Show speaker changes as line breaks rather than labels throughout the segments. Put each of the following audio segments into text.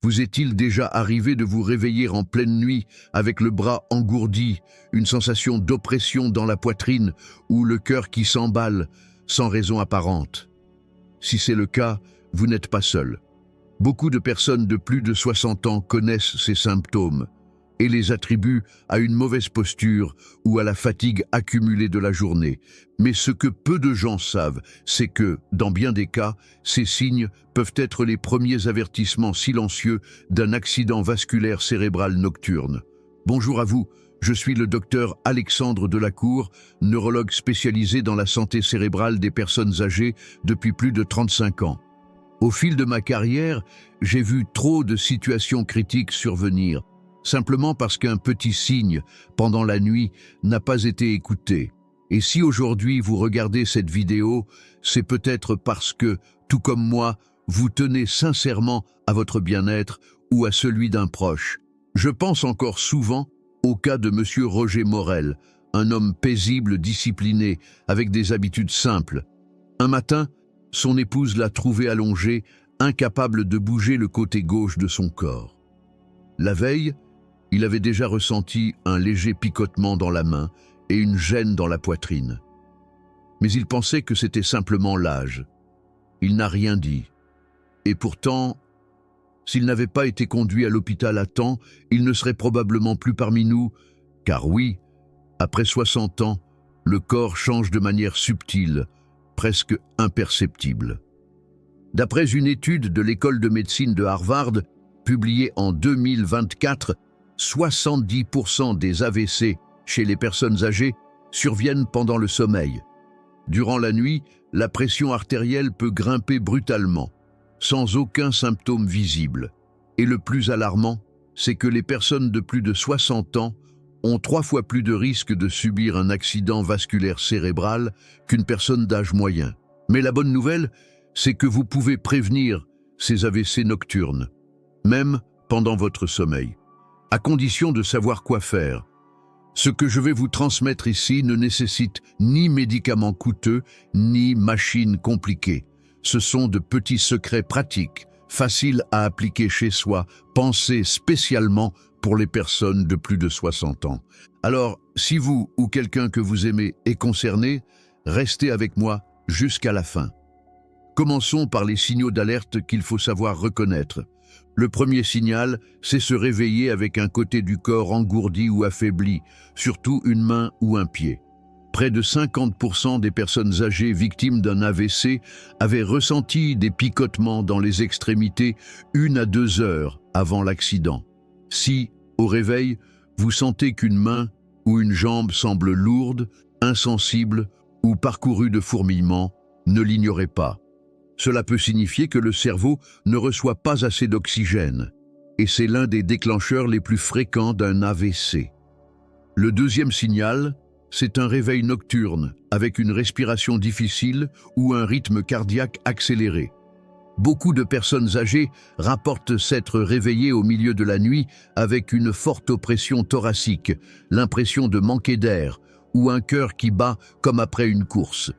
Vous est-il déjà arrivé de vous réveiller en pleine nuit avec le bras engourdi, une sensation d'oppression dans la poitrine ou le cœur qui s'emballe sans raison apparente? Si c'est le cas, vous n'êtes pas seul. Beaucoup de personnes de plus de 60 ans connaissent ces symptômes et les attribuent à une mauvaise posture ou à la fatigue accumulée de la journée. Mais ce que peu de gens savent, c'est que, dans bien des cas, ces signes peuvent être les premiers avertissements silencieux d'un accident vasculaire cérébral nocturne. Bonjour à vous, je suis le docteur Alexandre Delacour, neurologue spécialisé dans la santé cérébrale des personnes âgées depuis plus de 35 ans. Au fil de ma carrière, j'ai vu trop de situations critiques survenir, simplement parce qu'un petit signe, pendant la nuit, n'a pas été écouté. Et si aujourd'hui vous regardez cette vidéo, c'est peut-être parce que, tout comme moi, vous tenez sincèrement à votre bien-être ou à celui d'un proche. Je pense encore souvent au cas de Monsieur Roger Morel, un homme paisible, discipliné, avec des habitudes simples. Un matin, son épouse l'a trouvé allongé, incapable de bouger le côté gauche de son corps. La veille, il avait déjà ressenti un léger picotement dans la main et une gêne dans la poitrine. Mais il pensait que c'était simplement l'âge. Il n'a rien dit. Et pourtant, s'il n'avait pas été conduit à l'hôpital à temps, il ne serait probablement plus parmi nous, car oui, après 60 ans, le corps change de manière subtile, presque imperceptible. D'après une étude de l'école de médecine de Harvard, publiée en 2024, 70% des AVC chez les personnes âgées surviennent pendant le sommeil. Durant la nuit, la pression artérielle peut grimper brutalement, sans aucun symptôme visible. Et le plus alarmant, c'est que les personnes de plus de 60 ans ont 3 fois plus de risques de subir un accident vasculaire cérébral qu'une personne d'âge moyen. Mais la bonne nouvelle, c'est que vous pouvez prévenir ces AVC nocturnes, même pendant votre sommeil, à condition de savoir quoi faire. Ce que je vais vous transmettre ici ne nécessite ni médicaments coûteux, ni machines compliquées. Ce sont de petits secrets pratiques, faciles à appliquer chez soi, pensés spécialement pour les personnes de plus de 60 ans. Alors, si vous ou quelqu'un que vous aimez est concerné, restez avec moi jusqu'à la fin. Commençons par les signaux d'alerte qu'il faut savoir reconnaître. Le premier signal, c'est se réveiller avec un côté du corps engourdi ou affaibli, surtout une main ou un pied. Près de 50% des personnes âgées victimes d'un AVC avaient ressenti des picotements dans les extrémités 1 à 2 heures avant l'accident. Si, au réveil, vous sentez qu'une main ou une jambe semble lourde, insensible ou parcourue de fourmillements, ne l'ignorez pas. Cela peut signifier que le cerveau ne reçoit pas assez d'oxygène, et c'est l'un des déclencheurs les plus fréquents d'un AVC. Le deuxième signal, c'est un réveil nocturne, avec une respiration difficile ou un rythme cardiaque accéléré. Beaucoup de personnes âgées rapportent s'être réveillées au milieu de la nuit avec une forte oppression thoracique, l'impression de manquer d'air ou un cœur qui bat comme après une course.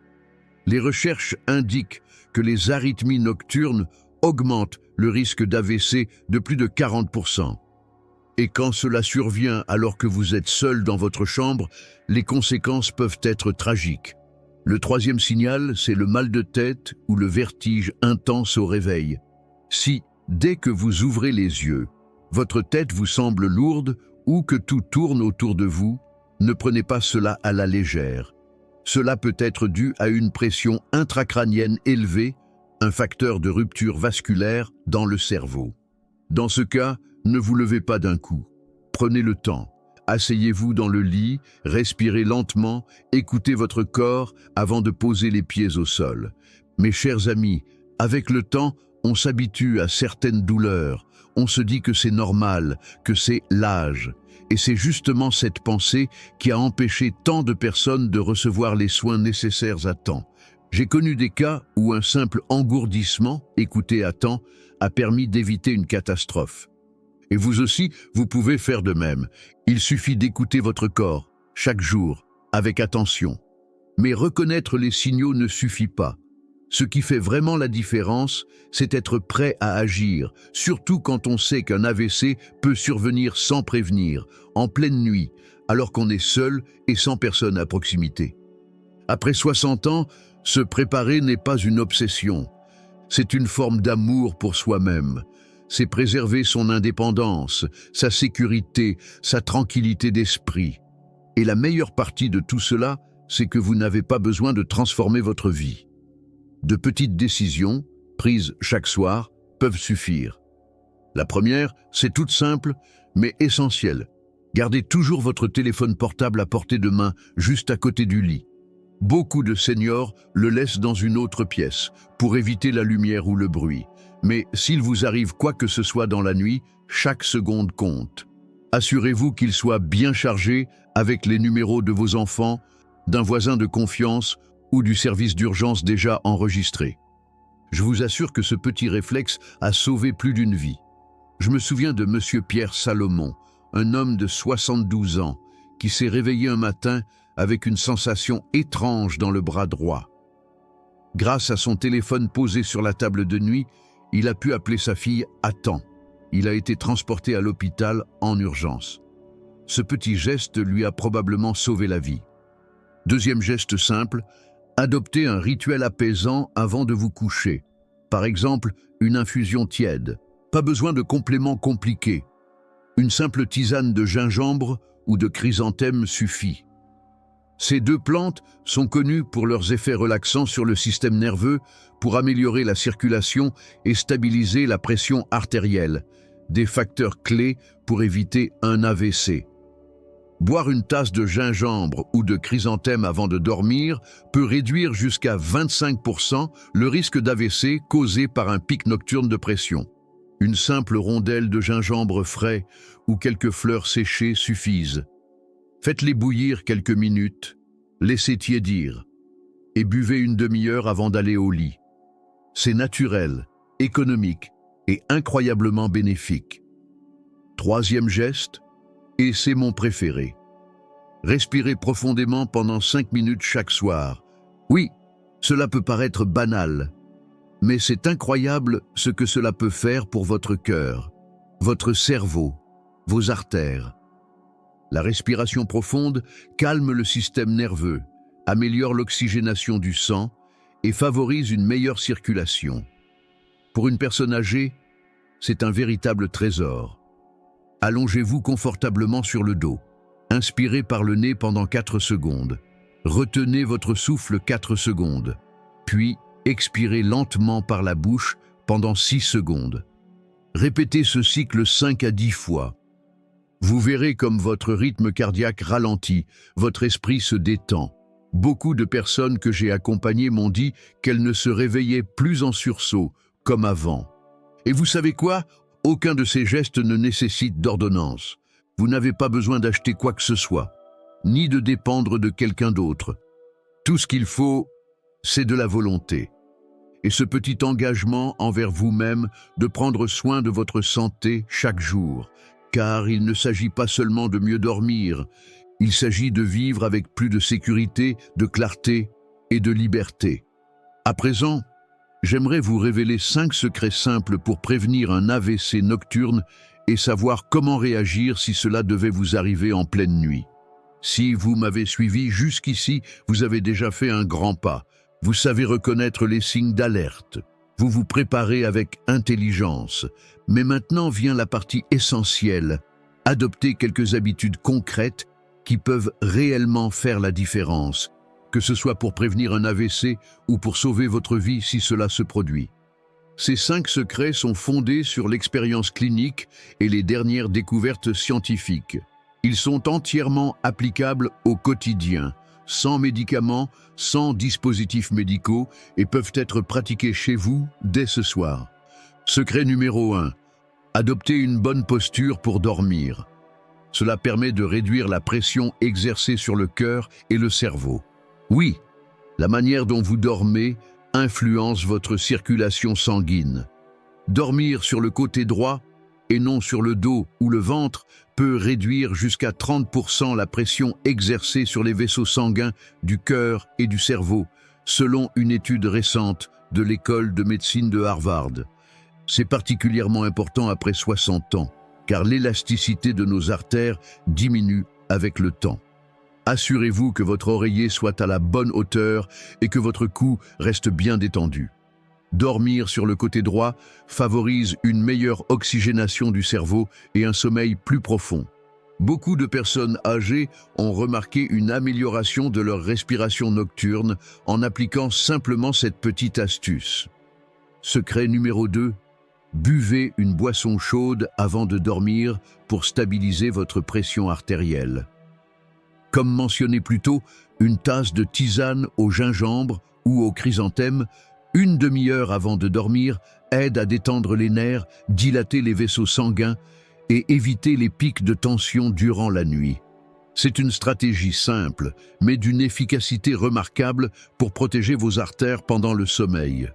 Les recherches indiquent que les arythmies nocturnes augmentent le risque d'AVC de plus de 40%. Et quand cela survient alors que vous êtes seul dans votre chambre, les conséquences peuvent être tragiques. Le troisième signal, c'est le mal de tête ou le vertige intense au réveil. Si, dès que vous ouvrez les yeux, votre tête vous semble lourde ou que tout tourne autour de vous, ne prenez pas cela à la légère. Cela peut être dû à une pression intracrânienne élevée, un facteur de rupture vasculaire dans le cerveau. Dans ce cas, ne vous levez pas d'un coup. Prenez le temps. Asseyez-vous dans le lit, respirez lentement, écoutez votre corps avant de poser les pieds au sol. Mes chers amis, avec le temps, on s'habitue à certaines douleurs. On se dit que c'est normal, que c'est l'âge. Et c'est justement cette pensée qui a empêché tant de personnes de recevoir les soins nécessaires à temps. J'ai connu des cas où un simple engourdissement, écouté à temps, a permis d'éviter une catastrophe. Et vous aussi, vous pouvez faire de même. Il suffit d'écouter votre corps, chaque jour, avec attention. Mais reconnaître les signaux ne suffit pas. Ce qui fait vraiment la différence, c'est être prêt à agir, surtout quand on sait qu'un AVC peut survenir sans prévenir, en pleine nuit, alors qu'on est seul et sans personne à proximité. Après 60 ans, se préparer n'est pas une obsession. C'est une forme d'amour pour soi-même. C'est préserver son indépendance, sa sécurité, sa tranquillité d'esprit. Et la meilleure partie de tout cela, c'est que vous n'avez pas besoin de transformer votre vie. De petites décisions, prises chaque soir, peuvent suffire. La première, c'est toute simple, mais essentielle. Gardez toujours votre téléphone portable à portée de main, juste à côté du lit. Beaucoup de seniors le laissent dans une autre pièce, pour éviter la lumière ou le bruit. Mais s'il vous arrive quoi que ce soit dans la nuit, chaque seconde compte. Assurez-vous qu'il soit bien chargé avec les numéros de vos enfants, d'un voisin de confiance ou du service d'urgence déjà enregistré. Je vous assure que ce petit réflexe a sauvé plus d'une vie. Je me souviens de Monsieur Pierre Salomon, un homme de 72 ans, qui s'est réveillé un matin avec une sensation étrange dans le bras droit. Grâce à son téléphone posé sur la table de nuit, il a pu appeler sa fille à temps. Il a été transporté à l'hôpital en urgence. Ce petit geste lui a probablement sauvé la vie. Deuxième geste simple, adoptez un rituel apaisant avant de vous coucher. Par exemple, une infusion tiède. Pas besoin de compléments compliqués. Une simple tisane de gingembre ou de chrysanthème suffit. Ces deux plantes sont connues pour leurs effets relaxants sur le système nerveux, pour améliorer la circulation et stabiliser la pression artérielle, des facteurs clés pour éviter un AVC. Boire une tasse de gingembre ou de chrysanthème avant de dormir peut réduire jusqu'à 25% le risque d'AVC causé par un pic nocturne de pression. Une simple rondelle de gingembre frais ou quelques fleurs séchées suffisent. Faites-les bouillir quelques minutes, laissez tiédir et buvez une demi-heure avant d'aller au lit. C'est naturel, économique et incroyablement bénéfique. Troisième geste, et c'est mon préféré. Respirez profondément pendant 5 minutes chaque soir. Oui, cela peut paraître banal, mais c'est incroyable ce que cela peut faire pour votre cœur, votre cerveau, vos artères. La respiration profonde calme le système nerveux, améliore l'oxygénation du sang et favorise une meilleure circulation. Pour une personne âgée, c'est un véritable trésor. Allongez-vous confortablement sur le dos. Inspirez par le nez pendant 4 secondes. Retenez votre souffle 4 secondes. Puis, expirez lentement par la bouche pendant 6 secondes. Répétez ce cycle 5 à 10 fois. Vous verrez comme votre rythme cardiaque ralentit, votre esprit se détend. Beaucoup de personnes que j'ai accompagnées m'ont dit qu'elles ne se réveillaient plus en sursaut, comme avant. Et vous savez quoi ? Aucun de ces gestes ne nécessite d'ordonnance. Vous n'avez pas besoin d'acheter quoi que ce soit, ni de dépendre de quelqu'un d'autre. Tout ce qu'il faut, c'est de la volonté. Et ce petit engagement envers vous-même de prendre soin de votre santé chaque jour, car il ne s'agit pas seulement de mieux dormir, il s'agit de vivre avec plus de sécurité, de clarté et de liberté. À présent, j'aimerais vous révéler 5 secrets simples pour prévenir un AVC nocturne et savoir comment réagir si cela devait vous arriver en pleine nuit. Si vous m'avez suivi jusqu'ici, vous avez déjà fait un grand pas. Vous savez reconnaître les signes d'alerte. Vous vous préparez avec intelligence. Mais maintenant vient la partie essentielle. Adoptez quelques habitudes concrètes qui peuvent réellement faire la différence, que ce soit pour prévenir un AVC ou pour sauver votre vie si cela se produit. Ces 5 secrets sont fondés sur l'expérience clinique et les dernières découvertes scientifiques. Ils sont entièrement applicables au quotidien, sans médicaments, sans dispositifs médicaux et peuvent être pratiqués chez vous dès ce soir. Secret numéro 1. Adoptez une bonne posture pour dormir. Cela permet de réduire la pression exercée sur le cœur et le cerveau. Oui, la manière dont vous dormez influence votre circulation sanguine. Dormir sur le côté droit et non sur le dos ou le ventre peut réduire jusqu'à 30% la pression exercée sur les vaisseaux sanguins du cœur et du cerveau, selon une étude récente de l'école de médecine de Harvard. C'est particulièrement important après 60 ans, car l'élasticité de nos artères diminue avec le temps. Assurez-vous que votre oreiller soit à la bonne hauteur et que votre cou reste bien détendu. Dormir sur le côté droit favorise une meilleure oxygénation du cerveau et un sommeil plus profond. Beaucoup de personnes âgées ont remarqué une amélioration de leur respiration nocturne en appliquant simplement cette petite astuce. Secret numéro 2. Buvez une boisson chaude avant de dormir pour stabiliser votre pression artérielle. Comme mentionné plus tôt, une tasse de tisane au gingembre ou au chrysanthème, une demi-heure avant de dormir, aide à détendre les nerfs, dilater les vaisseaux sanguins et éviter les pics de tension durant la nuit. C'est une stratégie simple, mais d'une efficacité remarquable pour protéger vos artères pendant le sommeil.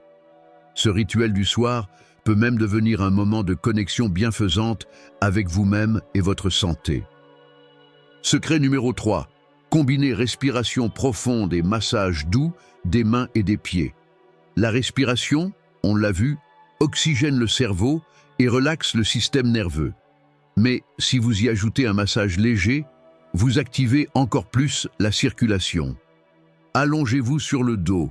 Ce rituel du soir peut même devenir un moment de connexion bienfaisante avec vous-même et votre santé. Secret numéro 3. Combinez respiration profonde et massage doux des mains et des pieds. La respiration, on l'a vu, oxygène le cerveau et relaxe le système nerveux. Mais si vous y ajoutez un massage léger, vous activez encore plus la circulation. Allongez-vous sur le dos,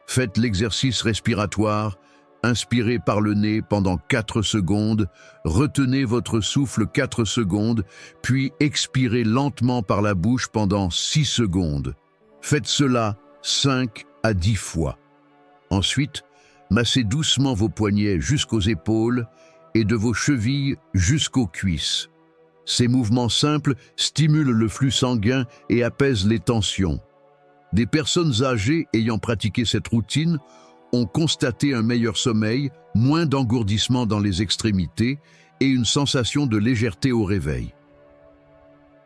faites l'exercice respiratoire, inspirez par le nez pendant 4 secondes, retenez votre souffle 4 secondes, puis expirez lentement par la bouche pendant 6 secondes. Faites cela 5 à 10 fois. Ensuite, massez doucement vos poignets jusqu'aux épaules et de vos chevilles jusqu'aux cuisses. Ces mouvements simples stimulent le flux sanguin et apaisent les tensions. Des personnes âgées ayant pratiqué cette routine ont constaté un meilleur sommeil, moins d'engourdissement dans les extrémités et une sensation de légèreté au réveil.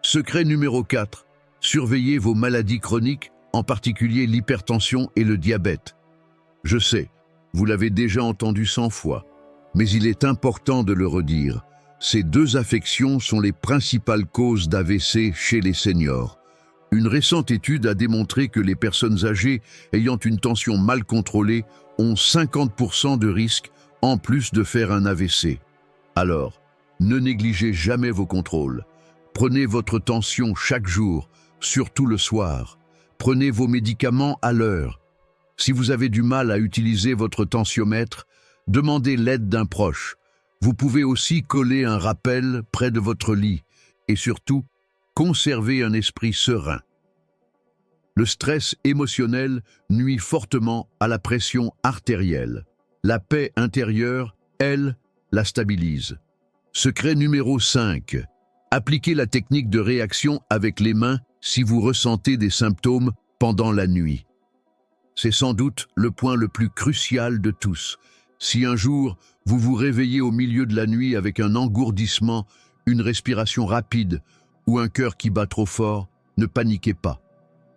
Secret numéro 4. Surveillez vos maladies chroniques, en particulier l'hypertension et le diabète. Je sais, vous l'avez déjà entendu 100 fois, mais il est important de le redire. Ces 2 affections sont les principales causes d'AVC chez les seniors. Une récente étude a démontré que les personnes âgées ayant une tension mal contrôlée ont 50% de risque en plus de faire un AVC. Alors, ne négligez jamais vos contrôles. Prenez votre tension chaque jour, surtout le soir. Prenez vos médicaments à l'heure. Si vous avez du mal à utiliser votre tensiomètre, demandez l'aide d'un proche. Vous pouvez aussi coller un rappel près de votre lit et surtout, conservez un esprit serein. Le stress émotionnel nuit fortement à la pression artérielle. La paix intérieure, elle, la stabilise. Secret numéro 5. Appliquez la technique de réaction avec les mains si vous ressentez des symptômes pendant la nuit. C'est sans doute le point le plus crucial de tous. Si un jour, vous vous réveillez au milieu de la nuit avec un engourdissement, une respiration rapide ou un cœur qui bat trop fort, ne paniquez pas.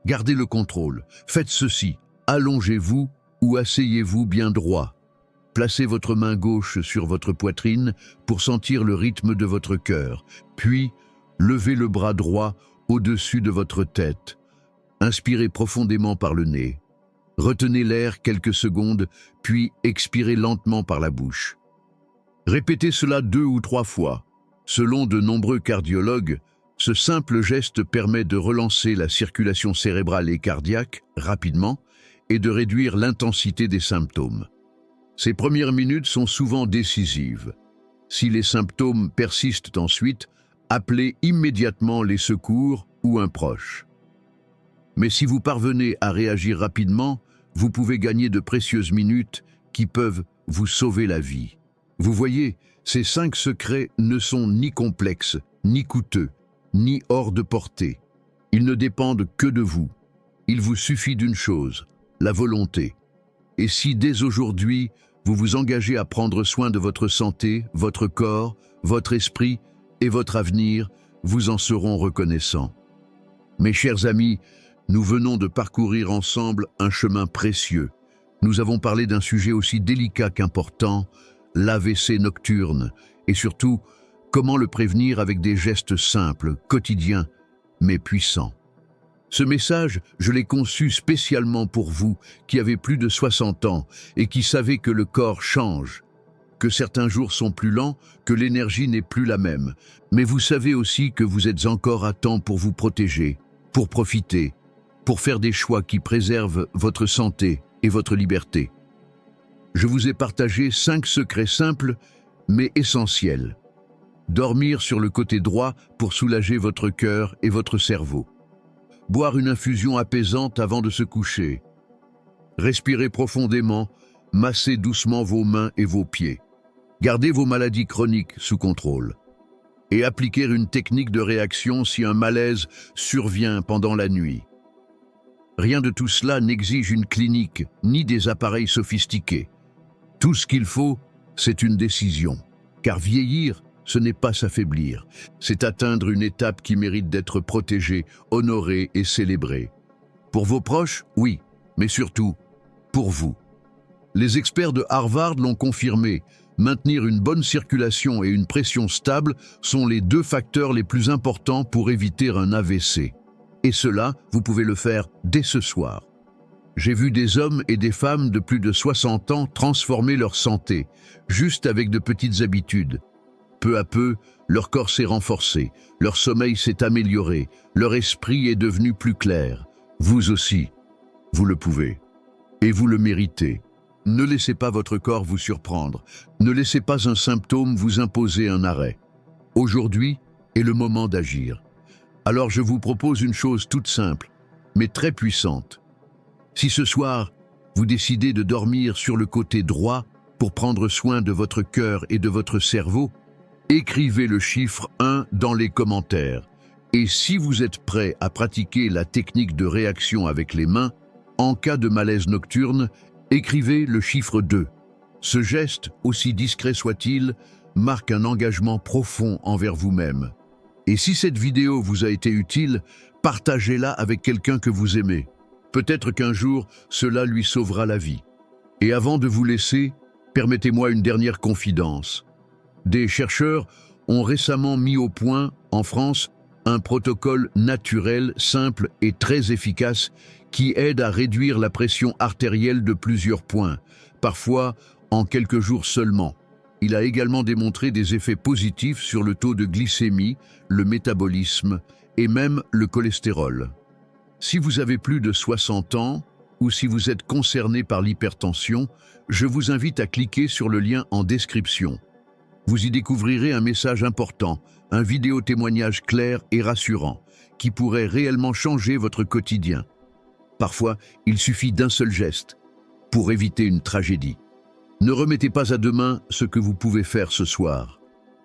Gardez le contrôle. Faites ceci. Allongez-vous ou asseyez-vous bien droit. Placez votre main gauche sur votre poitrine pour sentir le rythme de votre cœur. Puis, levez le bras droit au-dessus de votre tête. Inspirez profondément par le nez. Retenez l'air quelques secondes, puis expirez lentement par la bouche. Répétez cela 2 ou 3 fois. Selon de nombreux cardiologues, ce simple geste permet de relancer la circulation cérébrale et cardiaque rapidement et de réduire l'intensité des symptômes. Ces premières minutes sont souvent décisives. Si les symptômes persistent ensuite, appelez immédiatement les secours ou un proche. Mais si vous parvenez à réagir rapidement, vous pouvez gagner de précieuses minutes qui peuvent vous sauver la vie. Vous voyez, ces 5 secrets ne sont ni complexes, ni coûteux, ni hors de portée. Ils ne dépendent que de vous. Il vous suffit d'une chose, la volonté. Et si dès aujourd'hui, vous vous engagez à prendre soin de votre santé, votre corps, votre esprit et votre avenir, vous en serons reconnaissants. Mes chers amis, nous venons de parcourir ensemble un chemin précieux. Nous avons parlé d'un sujet aussi délicat qu'important, l'AVC nocturne, et surtout, comment le prévenir avec des gestes simples, quotidiens, mais puissants. Ce message, je l'ai conçu spécialement pour vous qui avez plus de 60 ans et qui savez que le corps change, que certains jours sont plus lents, que l'énergie n'est plus la même. Mais vous savez aussi que vous êtes encore à temps pour vous protéger, pour profiter, pour faire des choix qui préservent votre santé et votre liberté. Je vous ai partagé 5 secrets simples mais essentiels. Dormir sur le côté droit pour soulager votre cœur et votre cerveau. Boire une infusion apaisante avant de se coucher. Respirez profondément, massez doucement vos mains et vos pieds. Gardez vos maladies chroniques sous contrôle. Et appliquez une technique de réaction si un malaise survient pendant la nuit. Rien de tout cela n'exige une clinique ni des appareils sophistiqués. Tout ce qu'il faut, c'est une décision. Car vieillir, ce n'est pas s'affaiblir, c'est atteindre une étape qui mérite d'être protégée, honorée et célébrée. Pour vos proches, oui, mais surtout, pour vous. Les experts de Harvard l'ont confirmé, maintenir une bonne circulation et une pression stable sont les 2 facteurs les plus importants pour éviter un AVC. Et cela, vous pouvez le faire dès ce soir. J'ai vu des hommes et des femmes de plus de 60 ans transformer leur santé, juste avec de petites habitudes. Peu à peu, leur corps s'est renforcé, leur sommeil s'est amélioré, leur esprit est devenu plus clair. Vous aussi, vous le pouvez. Et vous le méritez. Ne laissez pas votre corps vous surprendre. Ne laissez pas un symptôme vous imposer un arrêt. Aujourd'hui est le moment d'agir. Alors je vous propose une chose toute simple, mais très puissante. Si ce soir, vous décidez de dormir sur le côté droit pour prendre soin de votre cœur et de votre cerveau, écrivez le chiffre 1 dans les commentaires. Et si vous êtes prêt à pratiquer la technique de réaction avec les mains, en cas de malaise nocturne, écrivez le chiffre 2. Ce geste, aussi discret soit-il, marque un engagement profond envers vous-même. Et si cette vidéo vous a été utile, partagez-la avec quelqu'un que vous aimez. Peut-être qu'un jour, cela lui sauvera la vie. Et avant de vous laisser, permettez-moi une dernière confidence. Des chercheurs ont récemment mis au point, en France, un protocole naturel, simple et très efficace qui aide à réduire la pression artérielle de plusieurs points, parfois en quelques jours seulement. Il a également démontré des effets positifs sur le taux de glycémie, le métabolisme et même le cholestérol. Si vous avez plus de 60 ans ou si vous êtes concerné par l'hypertension, je vous invite à cliquer sur le lien en description. Vous y découvrirez un message important, un vidéo témoignage clair et rassurant, qui pourrait réellement changer votre quotidien. Parfois, il suffit d'un seul geste pour éviter une tragédie. Ne remettez pas à demain ce que vous pouvez faire ce soir.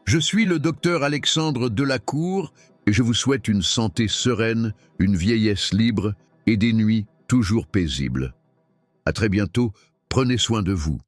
Je suis le docteur Alexandre Delacour et je vous souhaite une santé sereine, une vieillesse libre et des nuits toujours paisibles. À très bientôt, prenez soin de vous.